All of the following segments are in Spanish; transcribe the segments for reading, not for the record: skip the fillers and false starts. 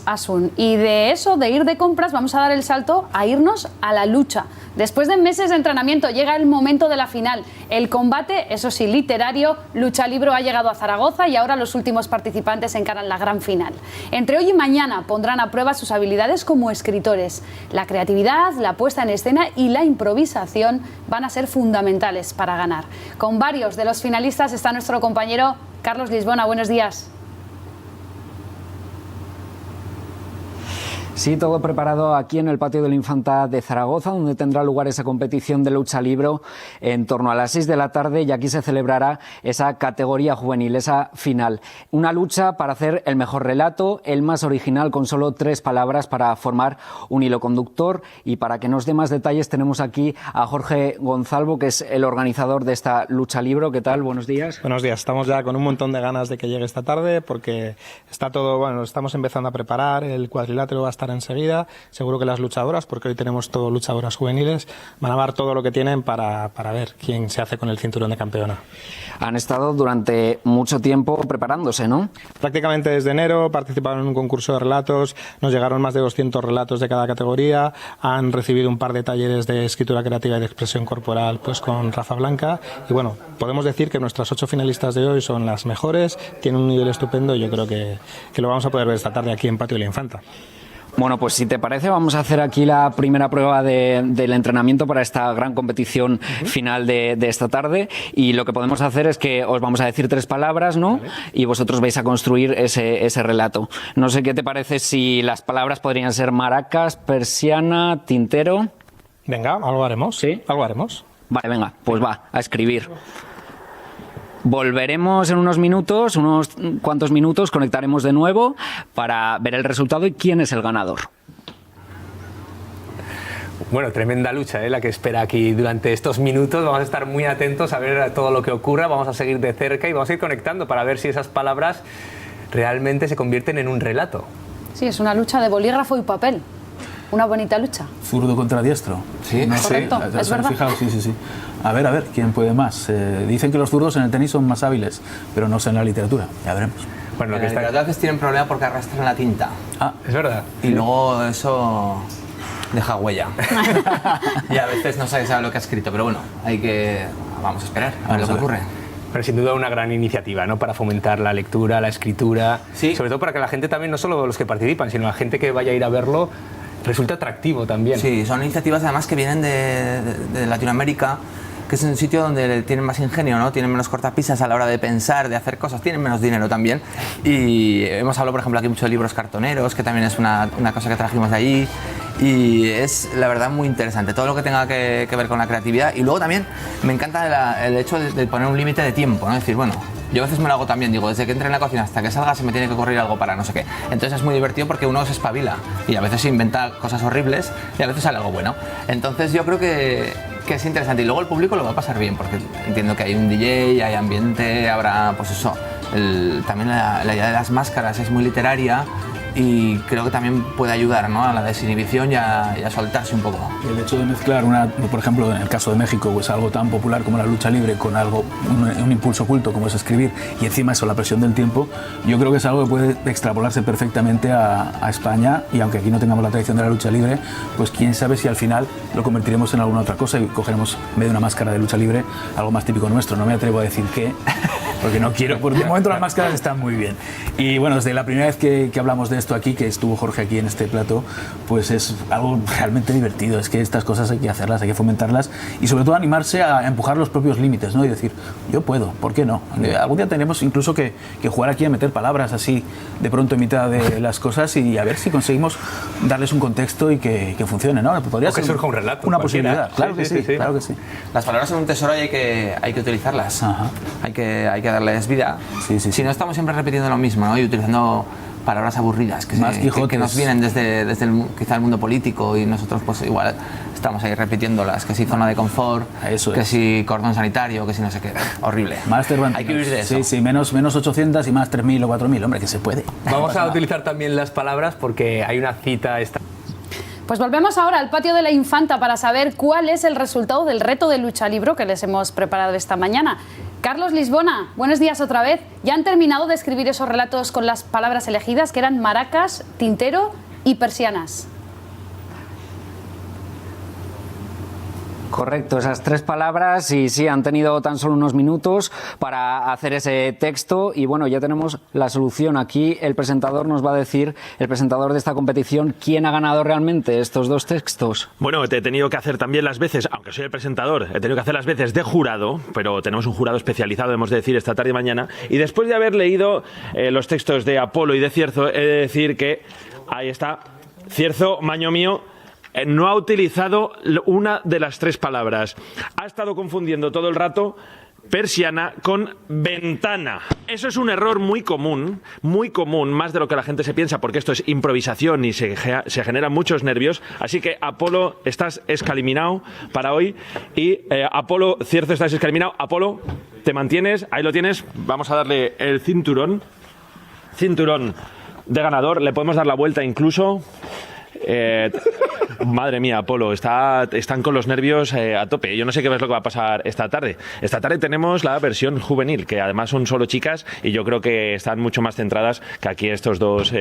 Asun. Y de eso, de ir de compras, vamos a dar el salto a irnos a la lucha. Después de meses de entrenamiento llega el momento de la final. El combate, eso sí, literario. Lucha Libro ha llegado a Zaragoza y ahora los últimos participantes encaran la gran final. Entre hoy y mañana pondrán a prueba sus habilidades como escritores. La creatividad, la puesta en escena y la improvisación van a ser fundamentales para ganar. Con varios de los finalistas está nuestro compañero Carlos Lisbona. Buenos días. Sí, todo preparado aquí en el patio de la Infanta de Zaragoza, donde tendrá lugar esa competición de lucha libre en torno a las 6 de la tarde, y aquí se celebrará esa categoría juvenil, esa final. Una lucha para hacer el mejor relato, el más original, con solo 3 palabras para formar un hilo conductor. Y para que nos dé más detalles tenemos aquí a Jorge Gonzalvo, que es el organizador de esta lucha libre. ¿Qué tal? Buenos días. Buenos días. Estamos ya con un montón de ganas de que llegue esta tarde, porque está todo, bueno, estamos empezando a preparar. El cuadrilátero va a estar enseguida. Seguro que las luchadoras, porque hoy tenemos todo luchadoras juveniles, van a dar todo lo que tienen para ver quién se hace con el cinturón de campeona. Han estado durante mucho tiempo preparándose, ¿no? Prácticamente desde enero participaron en un concurso de relatos, nos llegaron más de 200 relatos de cada categoría, han recibido un par de talleres de escritura creativa y de expresión corporal pues con Rafa Blanca, y bueno, podemos decir que nuestras 8 finalistas de hoy son las mejores, tienen un nivel estupendo y yo creo que lo vamos a poder ver esta tarde aquí en Patio de la Infanta. Bueno, pues si te parece vamos a hacer aquí la primera prueba del entrenamiento para esta gran competición final de esta tarde, y lo que podemos hacer es que os vamos a decir 3 palabras, ¿no? Vale. Y vosotros vais a construir ese relato. No sé qué te parece si las palabras podrían ser maracas, persiana, tintero. Venga, algo haremos. ¿Sí? Algo haremos. Vale, venga, pues va, a escribir. Volveremos en unos minutos, unos cuantos minutos, conectaremos de nuevo para ver el resultado y quién es el ganador. Bueno, tremenda lucha, la que espera aquí durante estos minutos. Vamos a estar muy atentos a ver todo lo que ocurra, vamos a seguir de cerca y vamos a ir conectando para ver si esas palabras realmente se convierten en un relato. Sí, es una lucha de bolígrafo y papel. Una bonita lucha. Zurdo contra diestro. Sí, no correcto, sé, es verdad. Fijado, sí. A ver, ¿quién puede más? Dicen que los zurdos en el tenis son más hábiles, pero no sé en la literatura. Ya veremos. Bueno, lo que está... a veces tienen problema porque arrastran la tinta. Ah, es verdad. Y luego eso deja huella. Y a veces no se sabe lo que ha escrito, pero bueno, vamos a esperar a ver lo que ocurre. Pero sin duda una gran iniciativa, ¿no? Para fomentar la lectura, la escritura, sí. Sobre todo para que la gente también, no solo los que participan, sino la gente que vaya a ir a verlo, resulta atractivo también. Sí, son iniciativas además que vienen de Latinoamérica, que es un sitio donde tienen más ingenio, ¿no? Tienen menos cortapisas a la hora de pensar, de hacer cosas, tienen menos dinero también. Y hemos hablado, por ejemplo, aquí mucho de libros cartoneros, que también es una cosa que trajimos de allí. Y es, la verdad, muy interesante, todo lo que tenga que ver con la creatividad. Y luego también me encanta el hecho de poner un límite de tiempo, ¿no? Es decir, bueno, yo a veces me lo hago también, digo, desde que entre en la cocina hasta que salga se me tiene que ocurrir algo para no sé qué. Entonces es muy divertido porque uno se espabila y a veces se inventa cosas horribles y a veces sale algo bueno. Entonces yo creo que es interesante, y luego el público lo va a pasar bien porque entiendo que hay un DJ, hay ambiente, habrá, pues eso, también la idea de las máscaras es muy literaria. Y creo que también puede ayudar, ¿no? A la desinhibición y a soltarse un poco. El hecho de mezclar, por ejemplo, en el caso de México, pues algo tan popular como la lucha libre con algo, un impulso oculto como es escribir, y encima eso, la presión del tiempo, yo creo que es algo que puede extrapolarse perfectamente a España, y aunque aquí no tengamos la tradición de la lucha libre, pues quién sabe si al final lo convertiremos en alguna otra cosa y cogeremos, en vez de una máscara de lucha libre, algo más típico nuestro. No me atrevo a decir qué, porque no quiero, porque de momento las máscaras están muy bien. Y bueno, desde la primera vez que hablamos de esto aquí, que estuvo Jorge aquí en este plató, pues es algo realmente divertido. Es que estas cosas hay que hacerlas, hay que fomentarlas y sobre todo animarse a empujar los propios límites, ¿no? Y decir, yo puedo, ¿por qué no? Algún día tenemos incluso que jugar aquí a meter palabras así de pronto en mitad de las cosas y a ver si conseguimos darles un contexto y que funcione, ¿no? Podría ser surja un relato, una posibilidad. Claro que sí, claro que sí. Las palabras son un tesoro y hay que utilizarlas. Ajá. Hay que darles vida. Sí. Si no, estamos siempre repitiendo lo mismo, ¿no? Y utilizando palabras aburridas que nos vienen desde quizá el mundo político, y nosotros pues igual estamos ahí repitiéndolas, que si zona de confort, que si cordón sanitario, que si no sé qué, horrible. Hay que huir de eso. Sí, menos 800 y más 3.000 o 4.000, hombre, que se puede. Vamos a utilizar también las palabras porque hay una cita esta. Pues volvemos ahora al patio de la Infanta para saber cuál es el resultado del reto de lucha libre que les hemos preparado esta mañana. Carlos Lisbona, buenos días otra vez. ¿Ya han terminado de escribir esos relatos con las palabras elegidas, que eran maracas, tintero y persianas? Correcto, esas 3 palabras, y sí, han tenido tan solo unos minutos para hacer ese texto y bueno, ya tenemos la solución. Aquí el presentador nos va a decir, el presentador de esta competición, quién ha ganado realmente estos 2 textos. Bueno, te he tenido que hacer también las veces, aunque soy el presentador, he tenido que hacer las veces de jurado, pero tenemos un jurado especializado, hemos de decir, esta tarde y mañana, y después de haber leído los textos de Apolo y de Cierzo, he de decir que, ahí está, Cierzo, maño mío, no ha utilizado una de las 3 palabras. Ha estado confundiendo todo el rato persiana con ventana. Eso es un error muy común, más de lo que la gente se piensa, porque esto es improvisación y se generan muchos nervios. Así que, Apolo, estás escaliminado para hoy. Y Apolo, Cierzo, estás escaliminado. Apolo, te mantienes, ahí lo tienes. Vamos a darle el cinturón de ganador. Le podemos dar la vuelta incluso. Madre mía, Apolo, están con los nervios a tope. Yo no sé qué es lo que va a pasar esta tarde. Esta tarde tenemos la versión juvenil, que además son solo chicas y yo creo que están mucho más centradas que aquí estos 2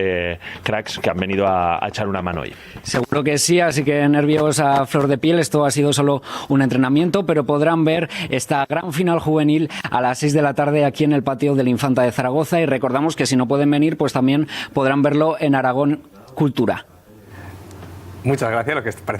cracks que han venido a echar una mano hoy. Seguro que sí, así que nervios a flor de piel. Esto ha sido solo un entrenamiento, pero podrán ver esta gran final juvenil a las 6 de la tarde aquí en el patio del Infanta de Zaragoza, y recordamos que si no pueden venir, pues también podrán verlo en Aragón Cultura. Muchas gracias, lo que parece